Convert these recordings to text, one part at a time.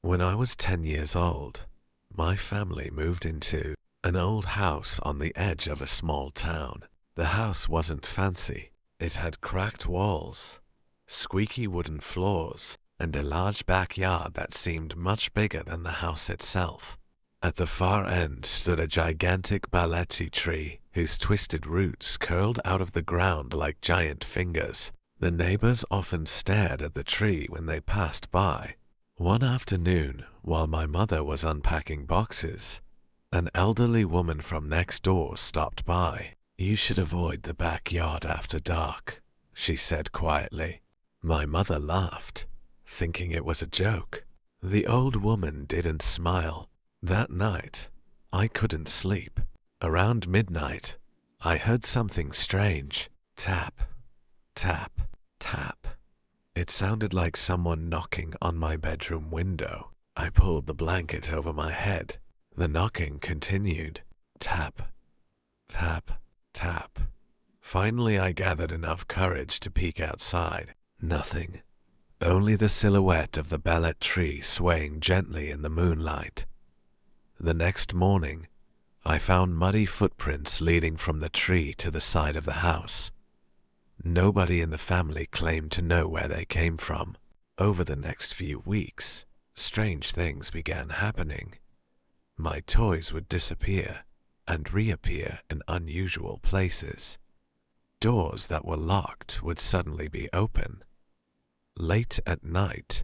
When I was 10 years old, my family moved into an old house on the edge of a small town. The house wasn't fancy. It had cracked walls, squeaky wooden floors, and a large backyard that seemed much bigger than the house itself. At the far end stood a gigantic Balete tree whose twisted roots curled out of the ground like giant fingers. The neighbors often stared at the tree when they passed by. One afternoon, while my mother was unpacking boxes, an elderly woman from next door stopped by. "You should avoid the backyard after dark," she said quietly. My mother laughed, thinking it was a joke. The old woman didn't smile. That night, I couldn't sleep. Around midnight, I heard something strange. Tap, tap, tap. It sounded like someone knocking on my bedroom window. I pulled the blanket over my head. The knocking continued. Tap, tap, tap. Finally, I gathered enough courage to peek outside. Nothing. Only the silhouette of the Balete tree swaying gently in the moonlight. The next morning, I found muddy footprints leading from the tree to the side of the house. Nobody in the family claimed to know where they came from. Over the next few weeks, strange things began happening. My toys would disappear and reappear in unusual places. Doors that were locked would suddenly be open. Late at night,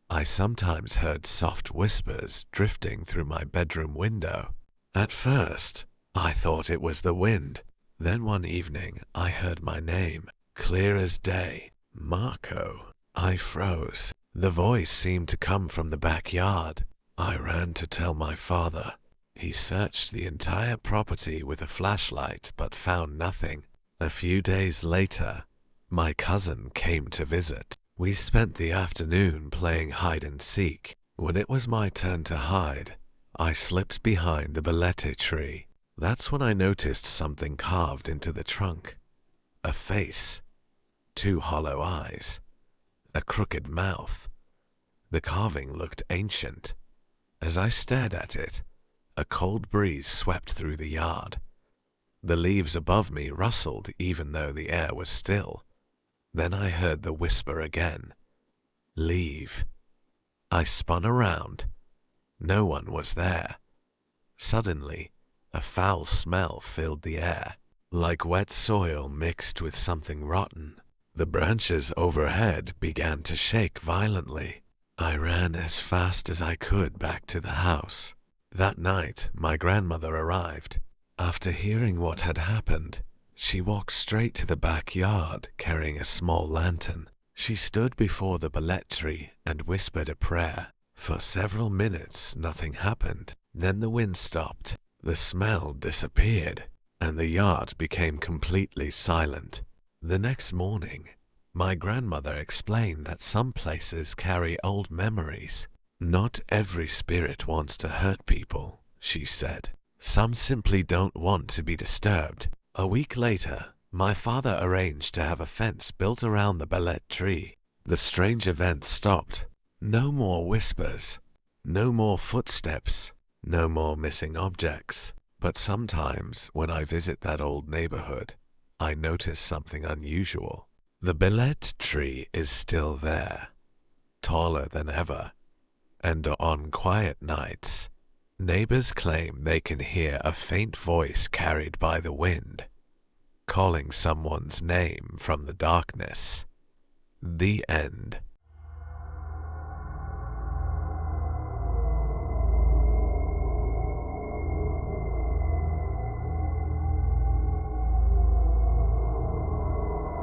I sometimes heard soft whispers drifting through my bedroom window. At first, I thought it was the wind. Then one evening, I heard my name, clear as day. Marco. I froze. The voice seemed to come from the backyard. I ran to tell my father. He searched the entire property with a flashlight but found nothing. A few days later, my cousin came to visit. We spent the afternoon playing hide and seek. When it was my turn to hide, I slipped behind the Balete tree. That's when I noticed something carved into the trunk. A face, 2 hollow eyes, a crooked mouth. The carving looked ancient. As I stared at it, a cold breeze swept through the yard. The leaves above me rustled even though the air was still. Then I heard the whisper again. Leave. I spun around. No one was there. Suddenly, a foul smell filled the air, like wet soil mixed with something rotten. The branches overhead began to shake violently. I ran as fast as I could back to the house. That night, my grandmother arrived. After hearing what had happened, she walked straight to the backyard carrying a small lantern. She stood before the Balete tree and whispered a prayer. For several minutes, nothing happened. Then the wind stopped, the smell disappeared, and the yard became completely silent. The next morning, my grandmother explained that some places carry old memories. Not every spirit wants to hurt people, she said. Some simply don't want to be disturbed. A week later, my father arranged to have a fence built around the Balete tree. The strange event stopped. No more whispers, no more footsteps, no more missing objects. But sometimes, when I visit that old neighborhood, I notice something unusual. The Balete tree is still there, taller than ever, and on quiet nights, neighbors claim they can hear a faint voice carried by the wind, calling someone's name from the darkness. The end.